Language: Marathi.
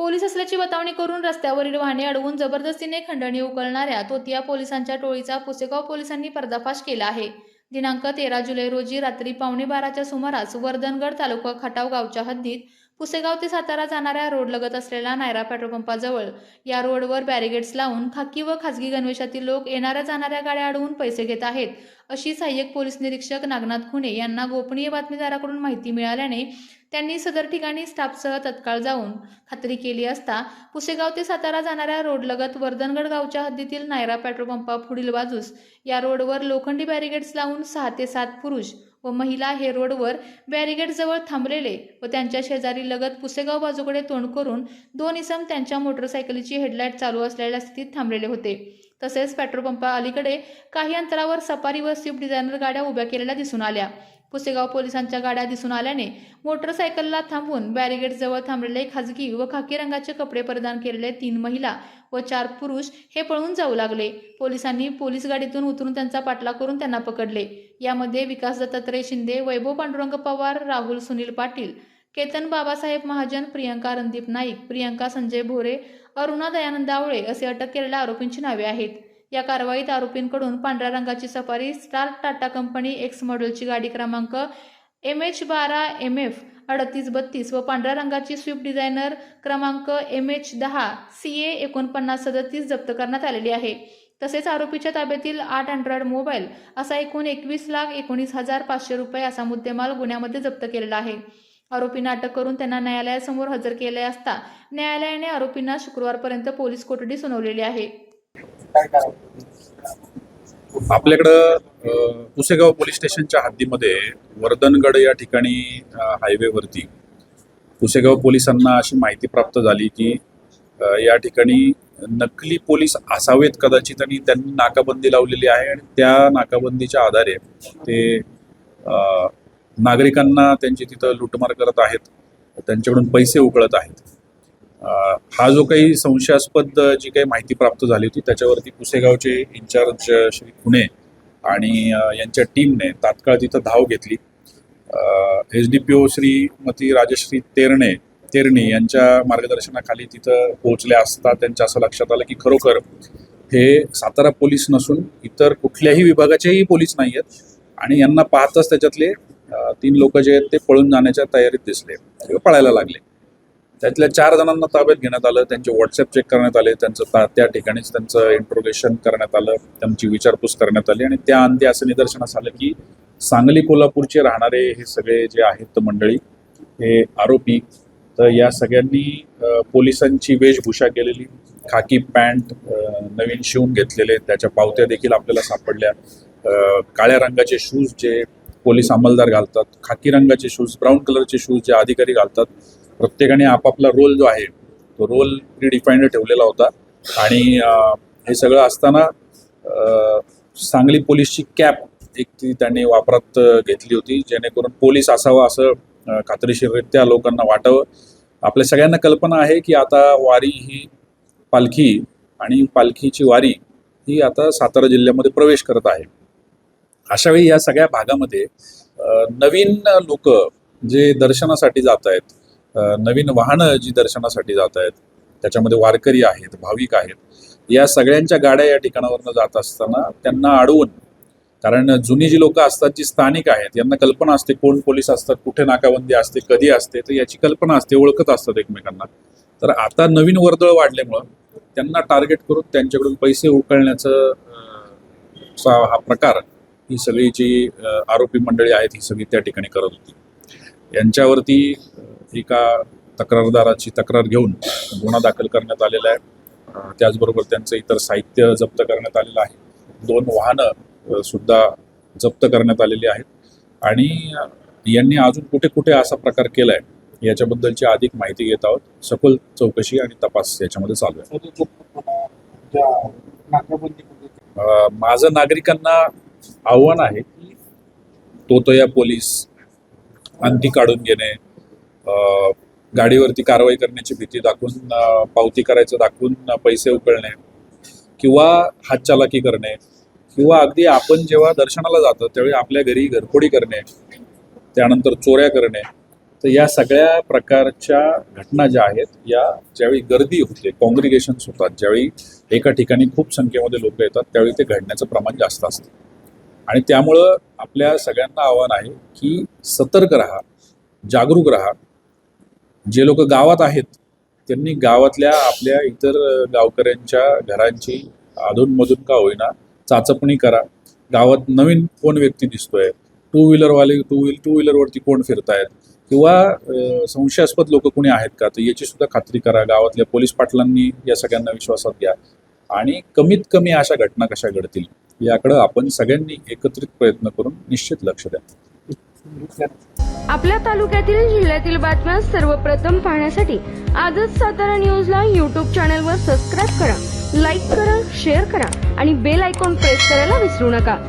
पोलीस असल्याची बतावणी करून रस्त्यावरील वाहने अडवून जबरदस्तीने खंडणी उकळणाऱ्या तोतिया पोलिसांच्या टोळीचा पुसेगाव पोलिसांनी पर्दाफाश केला आहे. दिनांक 13 जुलै रोजी रात्री 11:15च्या सुमारास वर्धनगड तालुका खटाव गावच्या हद्दीत पुसेगाव ते सातारा जाणाऱ्या रोडलगत असलेला नायरा पेट्रोल पंपाजवळ या रोडवर बॅरिगेड्स लावून खाकी व खासगी गणवेशातील लोक येणाऱ्या जाणाऱ्या गाड्या अडवून पैसे घेत आहेत अशी सहाय्यक पोलीस निरीक्षक नागनाथ खुणे यांना गोपनीय बातमीदाराकडून माहिती मिळाल्याने त्यांनी सदर ठिकाणी स्टाफसह तत्काळ जाऊन खात्री केली असता पुसेगाव ते सातारा जाणाऱ्या रोडलगत वर्धनगड गावच्या हद्दीतील नायरा पेट्रोल पंपा पुढील बाजूस या रोडवर लोखंडी बॅरिगेड्स लावून 6 ते 7 पुरुष व महिला हे रोडवर बॅरिगेडजवळ थांबलेले व त्यांच्या शेजारी लगत पुसेगाव बाजूकडे तोंड करून 2 इसम त्यांच्या मोटरसायकलीची हेडलाईट चालू असलेल्या स्थितीत थांबलेले होते. तसेच पेट्रोल पंपा अलीकडे काही अंतरावर सफारी व स्विफ्ट डिझायनर गाड्या उभ्या केलेल्या दिसून आल्या. पुसेगाव पोलिसांच्या गाड्या दिसून आल्याने मोटरसायकलला थांबवून बॅरिगेडजवळ थांबलेले खाजगी व खाकी रंगाचे कपडे परिधान केलेले 3 महिला व 4 पुरुष हे पळून जाऊ लागले. पोलिसांनी पोलीस गाडीतून उतरून त्यांचा पाठलाग करून त्यांना पकडले. यामध्ये विकास दत्तात्रय शिंदे, वैभव पांडुरंग पवार, राहुल सुनील पाटील, केतन बाबासाहेब महाजन, प्रियंका रणदीप नाईक, प्रियंका संजय भोरे, अरुणा दयानंद आवळे असे अटक केलेल्या आरोपींची नावे आहेत. या कारवाईत आरोपींकडून पांढऱ्या रंगाची safari star Tata company x मॉडेलची गाडी क्रमांक MH12 MF3832 व पांढऱ्या रंगाची स्विफ्ट डिझायनर क्रमांक MH10 CA 4937 जप्त करण्यात आलेली आहे. तसेच आरोपीच्या ताब्यातील 8 अँड्रॉइड मोबाईल असा एकूण 21,19,500 रुपये असा मुद्देमाल गुन्ह्यामध्ये जप्त केलेला आहे. आरोपींना अटक करून त्यांना न्यायालयासमोर हजर केले असता न्यायालयाने आरोपींना शुक्रवारपर्यंत पोलीस कोठडी सुनावलेली आहे. आपल्याकडं पुसेगाव पोलीस स्टेशनच्या हद्दीमध्ये वर्धनगड या ठिकाणी हायवेवरती पुसेगाव पोलिसांना अशी माहिती प्राप्त झाली की या ठिकाणी नकली पोलीस असावेत कदाचित आणि त्यांनी नाकाबंदी लावलेली आहे आणि त्या नाकाबंदीच्या आधारे ते नागरिकांना त्यांची तिथं लूटमार करत आहेत, त्यांच्याकडून पैसे उकळत आहेत. हा जो काही संशयास्पद जी काही माहिती प्राप्त झाली होती त्याच्यावरती पुसेगावचे इन्चार्ज श्री खुणे आणि यांच्या टीमने तात्काळ तिथं धाव घेतली. SDPO श्रीमती राजश्री तेरणी यांच्या मार्गदर्शनाखाली तिथं पोहोचल्या असता त्यांच्या असं लक्षात आलं की खरोखर हे सातारा पोलीस नसून इतर कुठल्याही विभागाचेही पोलीस नाही आहेत आणि यांना पाहताच त्याच्यातले 3 लोक जे आहेत ते पळून जाण्याच्या तयारीत दिसले किंवा पळायला लागले. त्यातल्या 4 जणांना ताब्यात घेण्यात आलं, त्यांचे व्हॉट्सअप चेक करण्यात आले, त्यांचं त्या ठिकाणीच त्यांचं इंट्रोगेशन करण्यात आलं, त्यांची विचारपूस करण्यात आली आणि त्या अंती असं निदर्शनास आलं की सांगली कोल्हापूरचे राहणारे हे सगळे जे आहेत मंडळी हे आरोपी तर या सगळ्यांनी पोलिसांची वेशभूषा केलेली, खाकी पॅन्ट नवीन शिवून घेतलेले, त्याच्या पावत्या देखील आपल्याला सापडल्या, काळ्या रंगाचे शूज जे पोलीस अंमलदार घालतात, खाकी रंगाचे शूज, ब्राऊन कलरचे शूज जे अधिकारी घालतात. प्रत्येकाने आपापला रोल जो आहे तो रोल प्रीडिफाईंड ठेवलेला होता आणि हे सगळं असताना सांगली पोलीसची कॅप एक ती त्यांनी वापरात घेतली होती जेणेकरून पोलीस असावं असं खात्रीशीररित्या लोकांना वाटावं. आपल्या सगळ्यांना कल्पना आहे की आता वारी ही पालखी आणि पालखीची वारी ही आता सातारा जिल्ह्यामध्ये प्रवेश करत आहे. अशावेळी या सगळ्या भागामध्ये नवीन लोक जे दर्शनासाठी जात आहेत, नवीन वाहनं जी दर्शनासाठी जात आहेत, त्याच्यामध्ये वारकरी आहेत, भाविक आहेत, या सगळ्यांच्या गाड्या या ठिकाणावरनं जात असताना त्यांना अडवून, कारण जुनी जी लोक असतात जी स्थानिक आहेत यांना कल्पना असते कोण पोलीस असतात, कुठे नाकाबंदी असते, कधी असते, तर याची कल्पना असते, ओळखत असतात एकमेकांना. तर आता नवीन वर्दळ वाढल्यामुळं त्यांना टार्गेट करून त्यांच्याकडून पैसे उकळण्याचं हा प्रकार ही सगळी जी आरोपी मंडळी आहेत ही सगळी त्या ठिकाणी करत होती. यांच्यावरती एका तक्रारदाराची तक्रार घेऊन गुन्हा दाखल करण्यात आलेला आहे. त्याचबरोबर त्यांचं इतर साहित्य जप्त करण्यात आलेलं आहे. 2 वाहनं सुद्धा जप्त करण्यात आलेली आहेत आणि यांनी अजून कुठे कुठे असा प्रकार केला आहे याच्याबद्दलची अधिक माहिती घेत आहोत. सखोल चौकशी आणि तपास याच्यामध्ये चालू आहे. माझं नागरिकांना आव्हान आहे की तोतया पोलीस, अंगठी काढून घेणे, गाडीवरती कारवाई करण्याची भीती दाखवून, पावती करायचं दाखवून पैसे उकळणे किंवा हातचालाकी करणे किंवा अगदी आपण जेव्हा दर्शनाला जातो त्यावेळी आपल्या घरी घरफोडी करणे, त्यानंतर चोऱ्या करणे, तर या सगळ्या प्रकारच्या घटना ज्या आहेत, या ज्यावेळी गर्दी होते, कॉंग्रिगेशन्स होतात, ज्यावेळी एका ठिकाणी खूप संख्येमध्ये लोक येतात, त्यावेळी ते घडण्याचं प्रमाण जास्त असतं. आणि त्यामुळं आपल्या सगळ्यांना आव्हान आहे की सतर्क राहा, जागरूक राहा. जे लोक गावात आहेत त्यांनी गावातल्या आपल्या इतर गावकऱ्यांच्या घरांची अधूनमधून का होईना चाचपणी करा. गावात नवीन कोण व्यक्ती दिसतोय, टू व्हीलरवरती कोण फिरतायत किंवा संशयास्पद लोक कोणी आहेत का, तर याची सुद्धा खात्री करा. गावातल्या पोलीस पाटलांनी या सगळ्यांना विश्वासात घ्या आणि कमीत कमी अशा घटना कशा घडतील याकडे आपण सगळ्यांनी एकत्रित प्रयत्न करून निश्चित लक्ष द्या. आपल्या तालुक्यातील जिल्ह्यातील बातम्या सर्वप्रथम पाहण्यासाठी आजच सातारा न्यूजला YouTube चॅनलवर सबस्क्राईब करा, लाईक करा, शेअर करा आणि बेल आयकॉन प्रेस करायला विसरू नका.